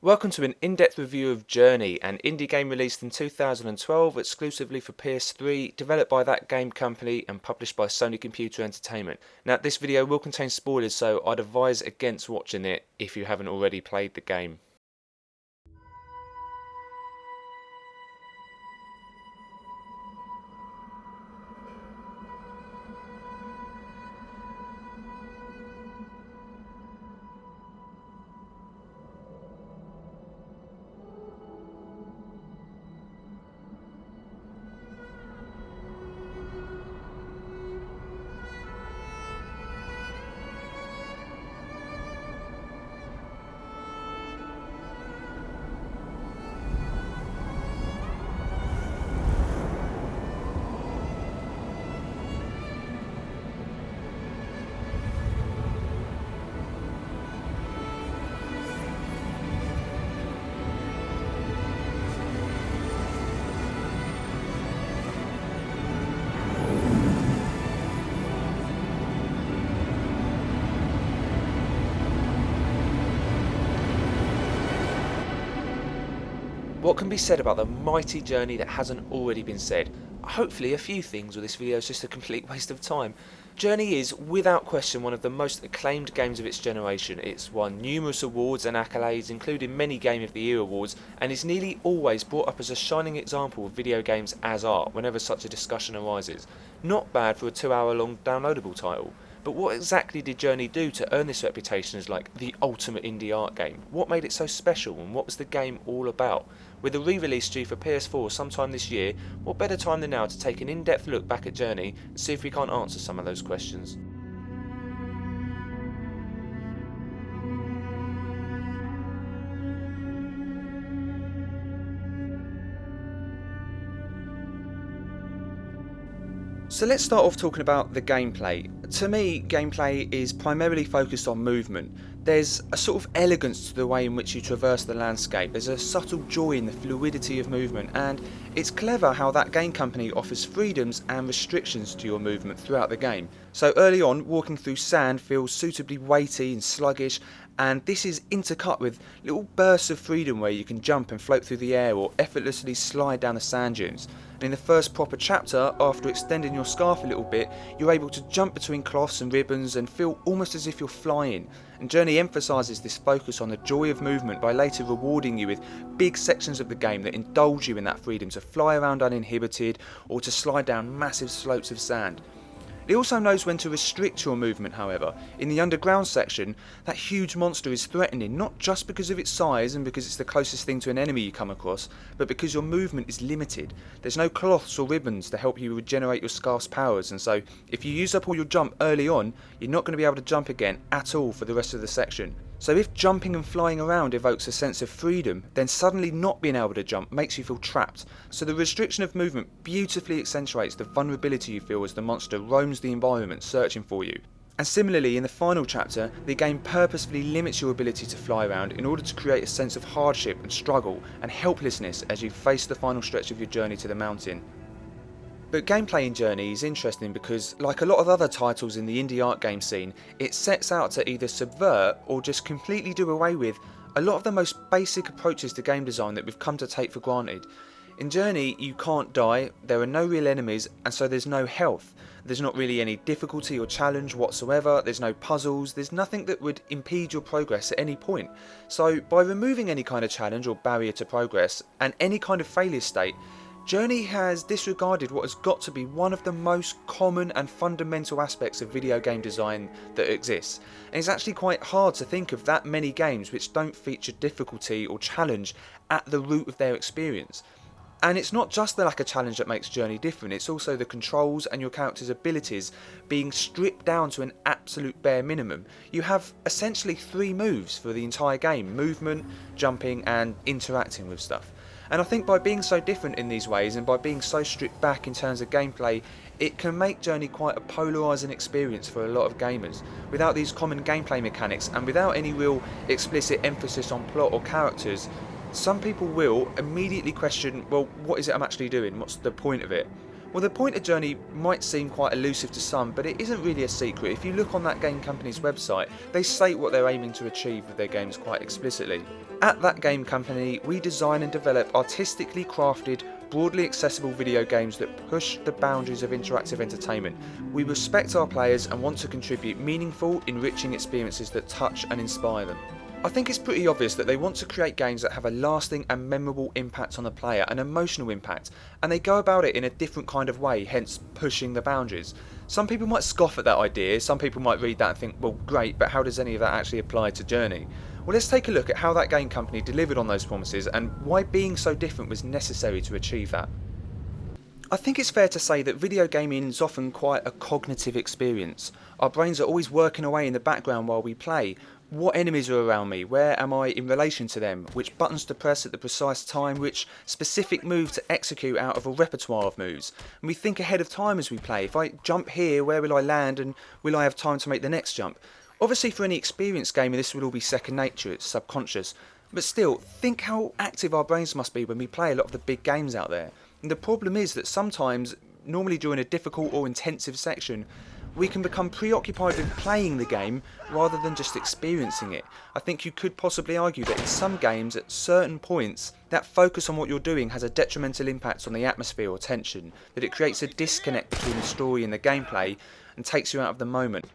Welcome to an in-depth review of Journey, an indie game released in 2012 exclusively for PS3, developed by that game company and published by Sony Computer Entertainment. Now this video will contain spoilers, so I'd advise against watching it if you haven't already played the game. What can be said about the mighty Journey that hasn't already been said? Hopefully a few things, or this video is just a complete waste of time. Journey is, without question, one of the most acclaimed games of its generation. It's won numerous awards and accolades, including many Game of the Year awards, and is nearly always brought up as a shining example of video games as art whenever such a discussion arises. Not bad for a 2-hour long downloadable title. But what exactly did Journey do to earn this reputation as like the ultimate indie art game? What made it so special, and what was the game all about? With a re-release due for PS4 sometime this year, what better time than now to take an in-depth look back at Journey and see if we can't answer some of those questions. So let's start off talking about the gameplay. To me, gameplay is primarily focused on movement. There's a sort of elegance to the way in which you traverse the landscape. There's a subtle joy in the fluidity of movement, and it's clever how that game company offers freedoms and restrictions to your movement throughout the game. So early on, walking through sand feels suitably weighty and sluggish, and this is intercut with little bursts of freedom where you can jump and float through the air or effortlessly slide down the sand dunes. And in the first proper chapter, after extending your scarf a little bit, you're able to jump between cloths and ribbons and feel almost as if you're flying. And Journey emphasises this focus on the joy of movement by later rewarding you with big sections of the game that indulge you in that freedom to fly around uninhibited or to slide down massive slopes of sand. It also knows when to restrict your movement, however. In the underground section, that huge monster is threatening, not just because of its size and because it's the closest thing to an enemy you come across, but because your movement is limited. There's no cloths or ribbons to help you regenerate your scarf's powers, and so if you use up all your jump early on, you're not going to be able to jump again at all for the rest of the section. So if jumping and flying around evokes a sense of freedom, then suddenly not being able to jump makes you feel trapped. So the restriction of movement beautifully accentuates the vulnerability you feel as the monster roams the environment searching for you. And similarly, in the final chapter, the game purposefully limits your ability to fly around in order to create a sense of hardship and struggle and helplessness as you face the final stretch of your journey to the mountain. But gameplay in Journey is interesting because, like a lot of other titles in the indie art game scene, it sets out to either subvert or just completely do away with a lot of the most basic approaches to game design that we've come to take for granted. In Journey, you can't die, there are no real enemies, and so there's no health. There's not really any difficulty or challenge whatsoever, there's no puzzles, there's nothing that would impede your progress at any point. So by removing any kind of challenge or barrier to progress, and any kind of failure state, Journey has disregarded what has got to be one of the most common and fundamental aspects of video game design that exists. And it's actually quite hard to think of that many games which don't feature difficulty or challenge at the root of their experience. And it's not just the lack of challenge that makes Journey different, it's also the controls and your character's abilities being stripped down to an absolute bare minimum. You have essentially 3 moves for the entire game: movement, jumping and interacting with stuff. And I think by being so different in these ways and by being so stripped back in terms of gameplay, it can make Journey quite a polarising experience for a lot of gamers. Without these common gameplay mechanics and without any real explicit emphasis on plot or characters, some people will immediately question, well, what is it I'm actually doing? What's the point of it? Well, the point of Journey might seem quite elusive to some, but it isn't really a secret. If you look on that game company's website, they state what they're aiming to achieve with their games quite explicitly. At that game company, we design and develop artistically crafted, broadly accessible video games that push the boundaries of interactive entertainment. We respect our players and want to contribute meaningful, enriching experiences that touch and inspire them. I think it's pretty obvious that they want to create games that have a lasting and memorable impact on the player, an emotional impact, and they go about it in a different kind of way, hence pushing the boundaries. Some people might scoff at that idea, some people might read that and think, well great, but how does any of that actually apply to Journey? Well, let's take a look at how that game company delivered on those promises and why being so different was necessary to achieve that. I think it's fair to say that video gaming is often quite a cognitive experience. Our brains are always working away in the background while we play. What enemies are around me? Where am I in relation to them? Which buttons to press at the precise time? Which specific move to execute out of a repertoire of moves? And we think ahead of time as we play. If I jump here, where will I land and will I have time to make the next jump? Obviously for any experienced gamer this will all be second nature, it's subconscious. But still, think how active our brains must be when we play a lot of the big games out there. And the problem is that sometimes, normally during a difficult or intensive section, we can become preoccupied with playing the game rather than just experiencing it. I think you could possibly argue that in some games at certain points that focus on what you're doing has a detrimental impact on the atmosphere or tension, that it creates a disconnect between the story and the gameplay and takes you out of the moment.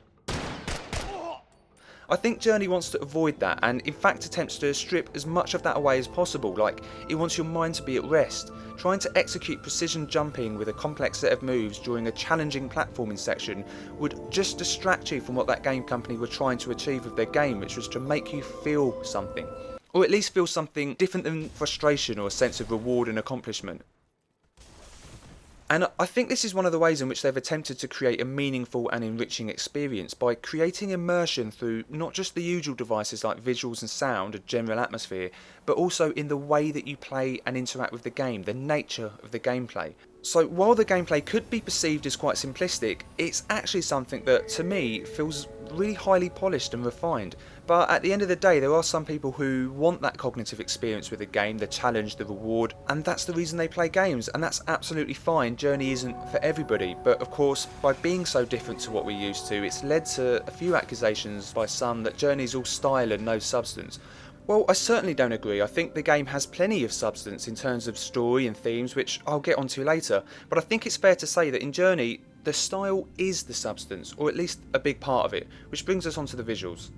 I think Journey wants to avoid that and in fact attempts to strip as much of that away as possible, like it wants your mind to be at rest. Trying to execute precision jumping with a complex set of moves during a challenging platforming section would just distract you from what that game company were trying to achieve with their game, which was to make you feel something. Or at least feel something different than frustration or a sense of reward and accomplishment. And I think this is one of the ways in which they've attempted to create a meaningful and enriching experience by creating immersion through not just the usual devices like visuals and sound, a general atmosphere, but also in the way that you play and interact with the game, the nature of the gameplay. So while the gameplay could be perceived as quite simplistic, it's actually something that to me feels really highly polished and refined. But at the end of the day, there are some people who want that cognitive experience with a game, the challenge, the reward, and that's the reason they play games, and that's absolutely fine. Journey isn't for everybody, but of course, by being so different to what we're used to, it's led to a few accusations by some that Journey's all style and no substance. Well, I certainly don't agree. I think the game has plenty of substance in terms of story and themes, which I'll get onto later, but I think it's fair to say that in Journey, the style is the substance, or at least a big part of it, which brings us onto the visuals.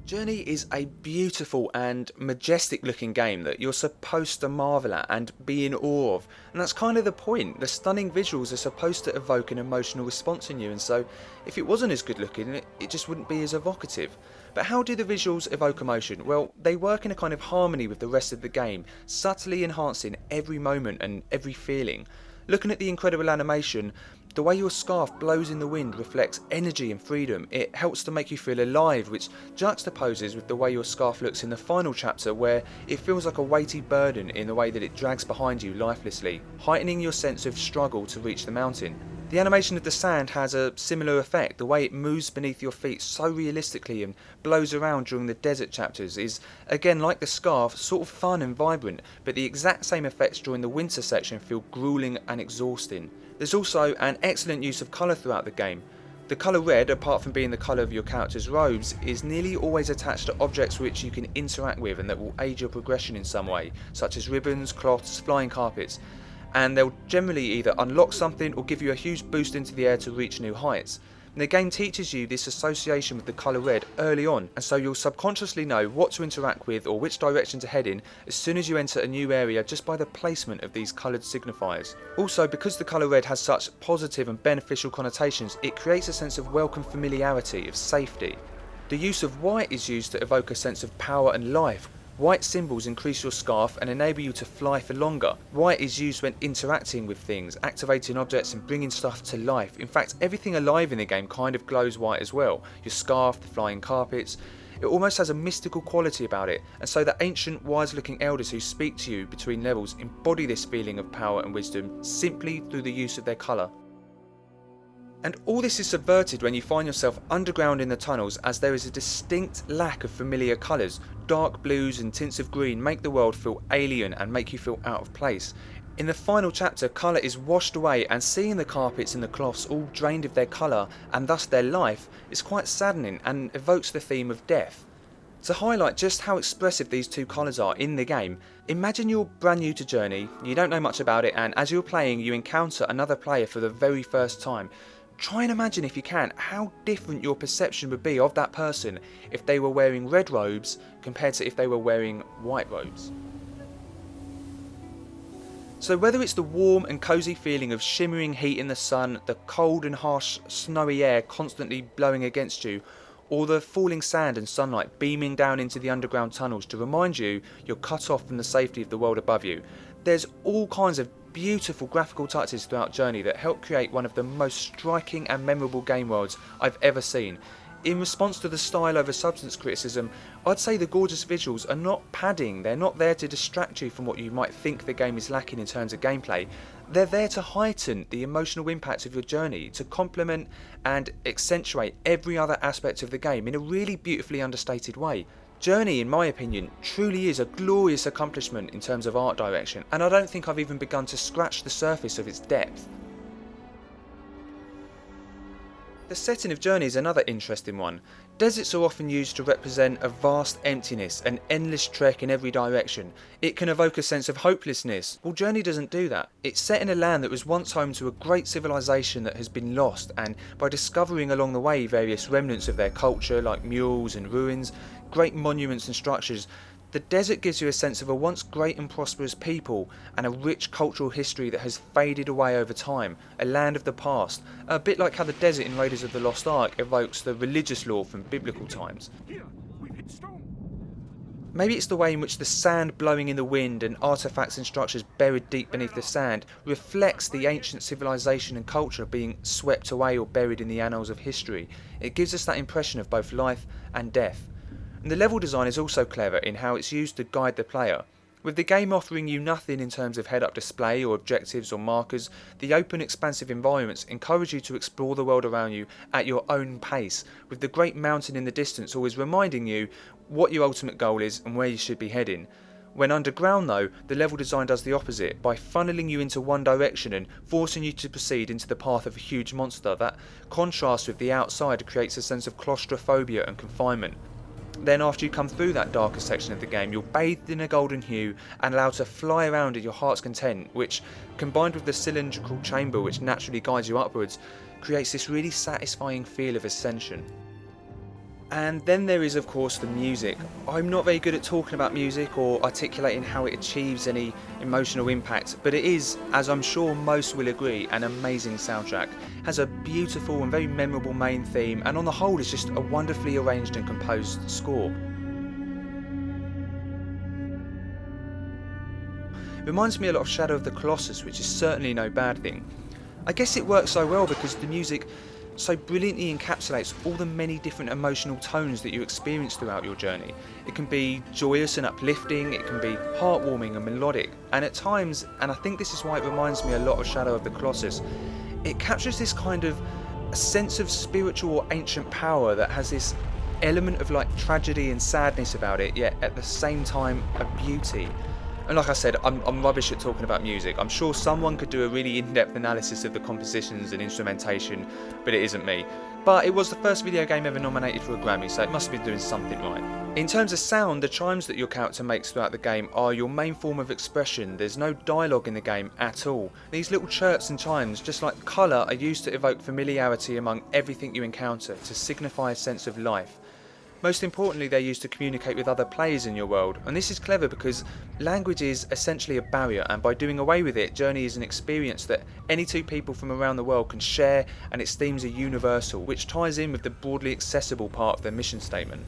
Journey is a beautiful and majestic looking game that you're supposed to marvel at and be in awe of, and that's kind of the point. The stunning visuals are supposed to evoke an emotional response in you, and so if it wasn't as good looking, it just wouldn't be as evocative. But how do the visuals evoke emotion? Well, they work in a kind of harmony with the rest of the game, subtly enhancing every moment and every feeling. Looking at the incredible animation, the way your scarf blows in the wind reflects energy and freedom. It helps to make you feel alive, which juxtaposes with the way your scarf looks in the final chapter, where it feels like a weighty burden in the way that it drags behind you lifelessly, heightening your sense of struggle to reach the mountain. The animation of the sand has a similar effect. The way it moves beneath your feet so realistically and blows around during the desert chapters is, again like the scarf, sort of fun and vibrant, but the exact same effects during the winter section feel grueling and exhausting. There's also an excellent use of colour throughout the game. The colour red, apart from being the colour of your character's robes, is nearly always attached to objects which you can interact with and that will aid your progression in some way, such as ribbons, cloths, flying carpets, and they'll generally either unlock something or give you a huge boost into the air to reach new heights. And the game teaches you this association with the colour red early on, and so you'll subconsciously know what to interact with or which direction to head in as soon as you enter a new area just by the placement of these coloured signifiers. Also, because the colour red has such positive and beneficial connotations, it creates a sense of welcome familiarity, of safety. The use of white is used to evoke a sense of power and life. White symbols increase your scarf and enable you to fly for longer. White is used when interacting with things, activating objects and bringing stuff to life. In fact, everything alive in the game kind of glows white as well. Your scarf, the flying carpets. It almost has a mystical quality about it, and so the ancient, wise-looking elders who speak to you between levels embody this feeling of power and wisdom simply through the use of their colour. And all this is subverted when you find yourself underground in the tunnels, as there is a distinct lack of familiar colours. Dark blues and tints of green make the world feel alien and make you feel out of place. In the final chapter, colour is washed away, and seeing the carpets and the cloths all drained of their colour and thus their life is quite saddening and evokes the theme of death. To highlight just how expressive these two colours are in the game, imagine you're brand new to Journey, you don't know much about it, and as you're playing you encounter another player for the very first time. Try and imagine, if you can, how different your perception would be of that person if they were wearing red robes compared to if they were wearing white robes. So whether it's the warm and cosy feeling of shimmering heat in the sun, the cold and harsh snowy air constantly blowing against you, or the falling sand and sunlight beaming down into the underground tunnels to remind you you're cut off from the safety of the world above you, there's all kinds of beautiful graphical touches throughout Journey that help create one of the most striking and memorable game worlds I've ever seen. In response to the style over substance criticism, I'd say the gorgeous visuals are not padding, they're not there to distract you from what you might think the game is lacking in terms of gameplay. They're there to heighten the emotional impact of your journey, to complement and accentuate every other aspect of the game in a really beautifully understated way. Journey, in my opinion, truly is a glorious accomplishment in terms of art direction, and I don't think I've even begun to scratch the surface of its depth. The setting of Journey is another interesting one. Deserts are often used to represent a vast emptiness, an endless trek in every direction. It can evoke a sense of hopelessness. Well, Journey doesn't do that. It's set in a land that was once home to a great civilization that has been lost, and by discovering along the way various remnants of their culture like mules and ruins, great monuments and structures, the desert gives you a sense of a once great and prosperous people and a rich cultural history that has faded away over time, a land of the past, a bit like how the desert in Raiders of the Lost Ark evokes the religious lore from biblical times. Maybe it's the way in which the sand blowing in the wind and artefacts and structures buried deep beneath the sand reflects the ancient civilization and culture being swept away or buried in the annals of history. It gives us that impression of both life and death. And the level design is also clever in how it's used to guide the player. With the game offering you nothing in terms of head-up display or objectives or markers, the open expansive environments encourage you to explore the world around you at your own pace, with the great mountain in the distance always reminding you what your ultimate goal is and where you should be heading. When underground though, the level design does the opposite, by funneling you into one direction and forcing you to proceed into the path of a huge monster. That contrast with the outside creates a sense of claustrophobia and confinement. Then after you come through that darker section of the game, you're bathed in a golden hue and allowed to fly around at your heart's content, which, combined with the cylindrical chamber which naturally guides you upwards, creates this really satisfying feel of ascension. And then there is of course the music. I'm not very good at talking about music or articulating how it achieves any emotional impact, but it is, as I'm sure most will agree, an amazing soundtrack. It has a beautiful and very memorable main theme, and on the whole is just a wonderfully arranged and composed score. It reminds me a lot of Shadow of the Colossus, which is certainly no bad thing. I guess it works so well because the music so brilliantly encapsulates all the many different emotional tones that you experience throughout your journey. It can be joyous and uplifting, it can be heartwarming and melodic, and at times, and I think this is why it reminds me a lot of Shadow of the Colossus, it captures this kind of a sense of spiritual or ancient power that has this element of like tragedy and sadness about it, yet at the same time a beauty. And like I said, I'm rubbish at talking about music. I'm sure someone could do a really in-depth analysis of the compositions and instrumentation, but it isn't me. But it was the first video game ever nominated for a Grammy, so it must have been doing something right. In terms of sound, the chimes that your character makes throughout the game are your main form of expression. There's no dialogue in the game at all. These little chirps and chimes, just like colour, are used to evoke familiarity among everything you encounter, to signify a sense of life. Most importantly, they're used to communicate with other players in your world, and this is clever because language is essentially a barrier, and by doing away with it, Journey is an experience that any two people from around the world can share, and its themes are universal, which ties in with the broadly accessible part of their mission statement.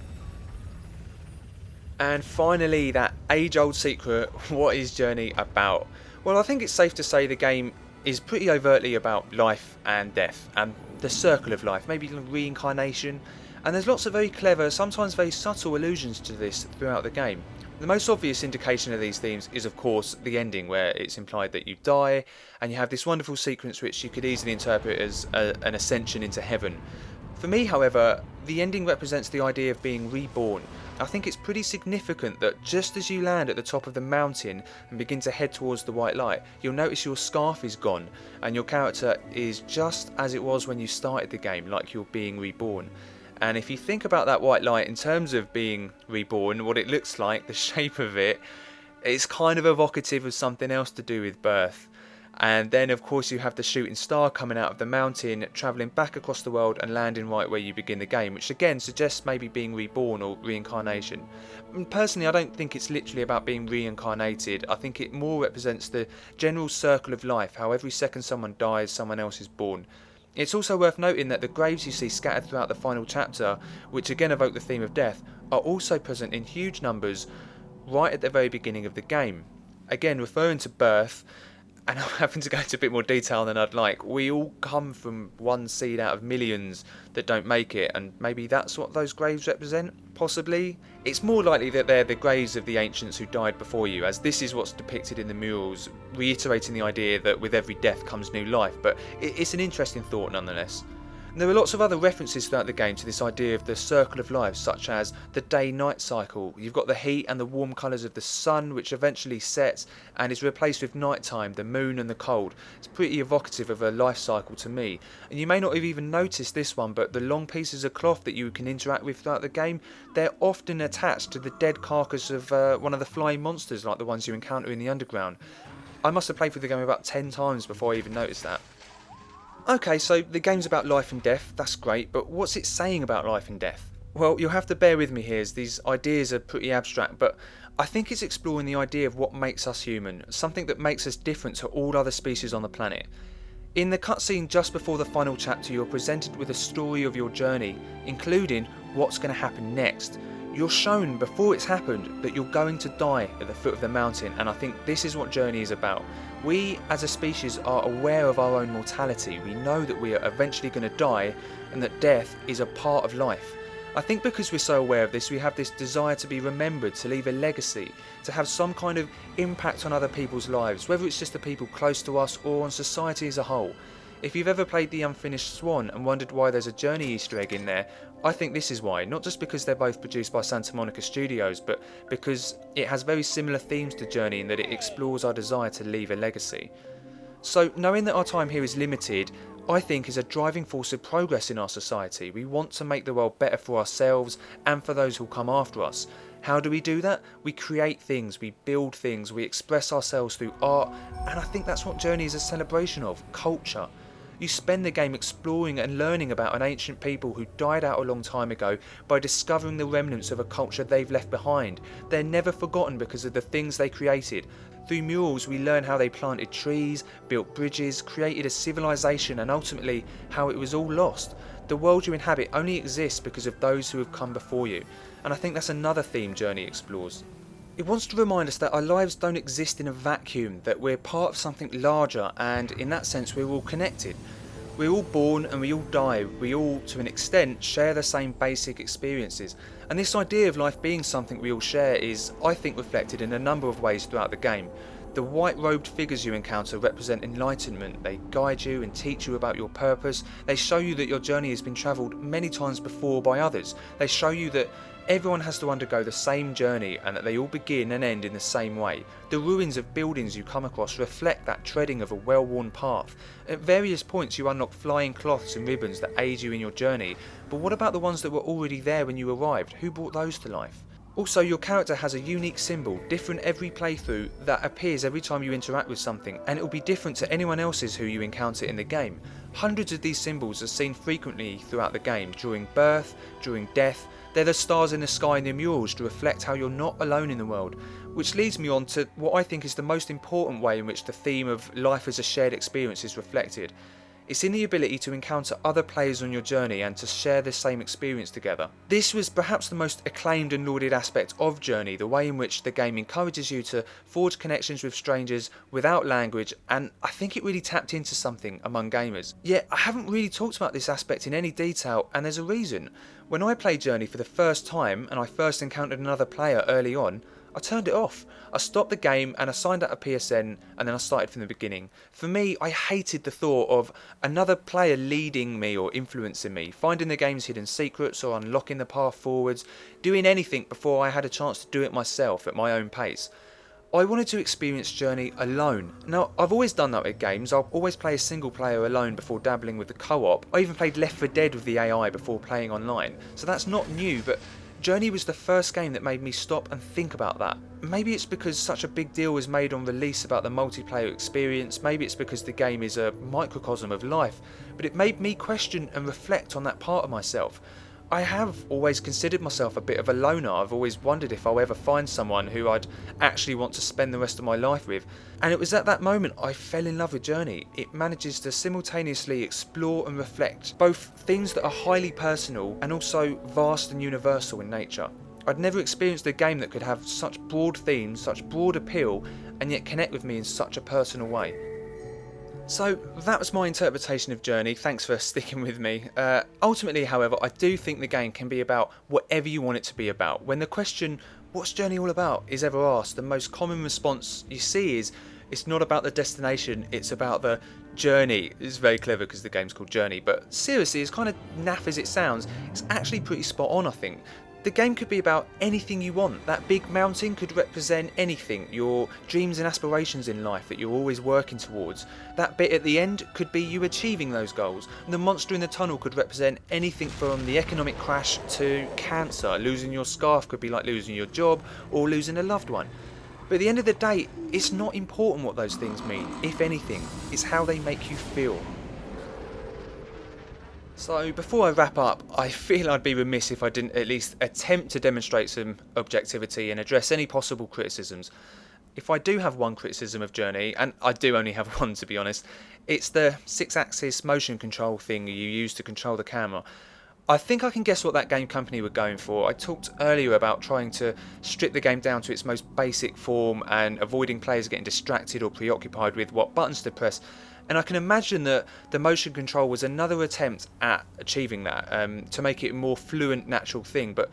And finally, that age-old secret, what is Journey about? Well, I think it's safe to say the game is pretty overtly about life and death, and the circle of life, maybe reincarnation. And there's lots of very clever, sometimes very subtle allusions to this throughout the game. The most obvious indication of these themes is of course the ending, where it's implied that you die and you have this wonderful sequence which you could easily interpret as an ascension into heaven. For me, however, the ending represents the idea of being reborn. I think it's pretty significant that just as you land at the top of the mountain and begin to head towards the white light, you'll notice your scarf is gone and your character is just as it was when you started the game, like you're being reborn. And if you think about that white light in terms of being reborn, what it looks like, the shape of it, it's kind of evocative of something else to do with birth. And then of course you have the shooting star coming out of the mountain, travelling back across the world and landing right where you begin the game, which again suggests maybe being reborn or reincarnation. And personally, I don't think it's literally about being reincarnated. I think it more represents the general circle of life, how every second someone dies, someone else is born. It's also worth noting that the graves you see scattered throughout the final chapter, which again evoke the theme of death, are also present in huge numbers right at the very beginning of the game. Again, referring to birth, and I'm having to go into a bit more detail than I'd like, we all come from one seed out of millions that don't make it, and maybe that's what those graves represent? Possibly? It's more likely that they're the graves of the ancients who died before you, as this is what's depicted in the murals, reiterating the idea that with every death comes new life, but it's an interesting thought nonetheless. And there are lots of other references throughout the game to this idea of the circle of life, such as the day-night cycle. You've got the heat and the warm colours of the sun, which eventually sets and is replaced with nighttime, the moon and the cold. It's pretty evocative of a life cycle to me. And you may not have even noticed this one, but the long pieces of cloth that you can interact with throughout the game, they're often attached to the dead carcass of one of the flying monsters, like the ones you encounter in the underground. I must have played through the game about 10 times before I even noticed that. Okay, so the game's about life and death, that's great, but what's it saying about life and death? Well, you'll have to bear with me here, as these ideas are pretty abstract, but I think it's exploring the idea of what makes us human, something that makes us different to all other species on the planet. In the cutscene just before the final chapter, you're presented with a story of your journey, including what's going to happen next. You're shown before it's happened that you're going to die at the foot of the mountain, and I think this is what Journey is about. We as a species are aware of our own mortality. We know that we are eventually going to die and that death is a part of life. I think because we're so aware of this, we have this desire to be remembered, to leave a legacy, to have some kind of impact on other people's lives, whether it's just the people close to us or on society as a whole. If you've ever played The Unfinished Swan and wondered why there's a Journey Easter egg in there, I think this is why. Not just because they're both produced by Santa Monica Studios, but because it has very similar themes to Journey in that it explores our desire to leave a legacy. So knowing that our time here is limited, I think is a driving force of progress in our society. We want to make the world better for ourselves and for those who'll come after us. How do we do that? We create things, we build things, we express ourselves through art, and I think that's what Journey is a celebration of, culture. You spend the game exploring and learning about an ancient people who died out a long time ago by discovering the remnants of a culture they've left behind. They're never forgotten because of the things they created. Through murals we learn how they planted trees, built bridges, created a civilization, and ultimately how it was all lost. The world you inhabit only exists because of those who have come before you, and I think that's another theme Journey explores. It wants to remind us that our lives don't exist in a vacuum, that we're part of something larger, and in that sense we're all connected. We're all born and we all die. We all, to an extent, share the same basic experiences. And this idea of life being something we all share is, I think, reflected in a number of ways throughout the game. The white-robed figures you encounter represent enlightenment. They guide you and teach you about your purpose. They show you that your journey has been travelled many times before by others. They show you that everyone has to undergo the same journey and that they all begin and end in the same way. The ruins of buildings you come across reflect that treading of a well-worn path. At various points you unlock flying cloths and ribbons that aid you in your journey, but what about the ones that were already there when you arrived? Who brought those to life? Also, your character has a unique symbol, different every playthrough, that appears every time you interact with something, and it will be different to anyone else's who you encounter in the game. Hundreds of these symbols are seen frequently throughout the game, during birth, during death. They're the stars in the sky in the murals to reflect how you're not alone in the world, which leads me on to what I think is the most important way in which the theme of life as a shared experience is reflected. It's in the ability to encounter other players on your journey and to share the same experience together. This was perhaps the most acclaimed and lauded aspect of Journey, the way in which the game encourages you to forge connections with strangers without language, and I think it really tapped into something among gamers. Yet I haven't really talked about this aspect in any detail, and there's a reason. When I played Journey for the first time and I first encountered another player early on, I turned it off. I stopped the game and I signed out a PSN, and then I started from the beginning. For me, I hated the thought of another player leading me or influencing me, finding the game's hidden secrets or unlocking the path forwards, doing anything before I had a chance to do it myself at my own pace. I wanted to experience Journey alone. Now, I've always done that with games. I'll always play a single player alone before dabbling with the co-op. I even played Left 4 Dead with the AI before playing online. So that's not new, but Journey was the first game that made me stop and think about that. Maybe it's because such a big deal was made on release about the multiplayer experience, maybe it's because the game is a microcosm of life, but it made me question and reflect on that part of myself. I have always considered myself a bit of a loner. I've always wondered if I'll ever find someone who I'd actually want to spend the rest of my life with. And it was at that moment I fell in love with Journey. It manages to simultaneously explore and reflect both things that are highly personal and also vast and universal in nature. I'd never experienced a game that could have such broad themes, such broad appeal, and yet connect with me in such a personal way. So that was my interpretation of Journey. Thanks for sticking with me. Ultimately, however, I do think the game can be about whatever you want it to be about. When the question, what's Journey all about, is ever asked, the most common response you see is, it's not about the destination, it's about the journey. It's very clever because the game's called Journey, but seriously, as kind of naff as it sounds, it's actually pretty spot on, I think. The game could be about anything you want. That big mountain could represent anything, your dreams and aspirations in life that you're always working towards. That bit at the end could be you achieving those goals. The monster in the tunnel could represent anything from the economic crash to cancer. Losing your scarf could be like losing your job or losing a loved one. But at the end of the day, it's not important what those things mean, if anything. It's how they make you feel. So before I wrap up, I feel I'd be remiss if I didn't at least attempt to demonstrate some objectivity and address any possible criticisms. If I do have one criticism of Journey, and I do only have one to be honest, it's the 6-axis motion control thing you use to control the camera. I think I can guess what that game company were going for. I talked earlier about trying to strip the game down to its most basic form and avoiding players getting distracted or preoccupied with what buttons to press. And I can imagine that the motion control was another attempt at achieving that, to make it a more fluent, natural thing, but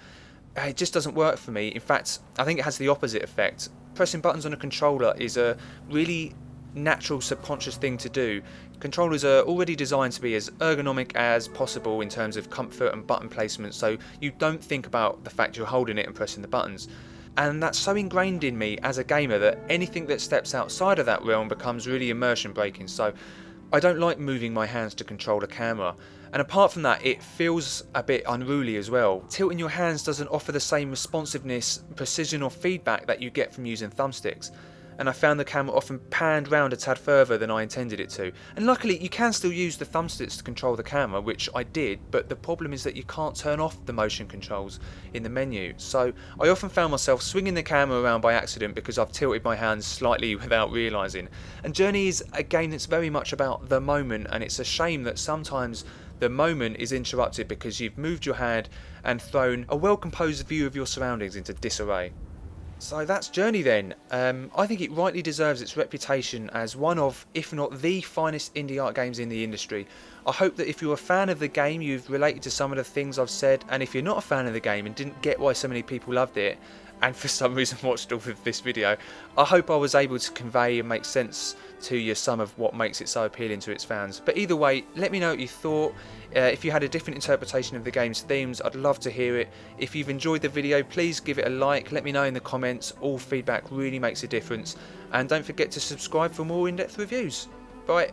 it just doesn't work for me. In fact, I think it has the opposite effect. Pressing buttons on a controller is a really natural, subconscious thing to do. Controllers are already designed to be as ergonomic as possible in terms of comfort and button placement, so you don't think about the fact you're holding it and pressing the buttons. And that's so ingrained in me as a gamer that anything that steps outside of that realm becomes really immersion breaking. So I don't like moving my hands to control a camera. And apart from that, it feels a bit unruly as well. Tilting your hands doesn't offer the same responsiveness, precision or feedback that you get from using thumbsticks. And I found the camera often panned round a tad further than I intended it to. And luckily you can still use the thumbsticks to control the camera, which I did, but the problem is that you can't turn off the motion controls in the menu. So I often found myself swinging the camera around by accident because I've tilted my hands slightly without realising. And Journey is a game that's very much about the moment, and it's a shame that sometimes the moment is interrupted because you've moved your hand and thrown a well-composed view of your surroundings into disarray. So that's Journey then. I think it rightly deserves its reputation as one of, if not the finest indie art games in the industry. I hope that if you're a fan of the game, you've related to some of the things I've said, and if you're not a fan of the game and didn't get why so many people loved it, and for some reason watched all of this video, I hope I was able to convey and make sense to you some of what makes it so appealing to its fans. But either way, let me know what you thought. If you had a different interpretation of the game's themes, I'd love to hear it. If you've enjoyed the video, please give it a like, let me know in the comments. All feedback really makes a difference. And don't forget to subscribe for more in-depth reviews. Bye.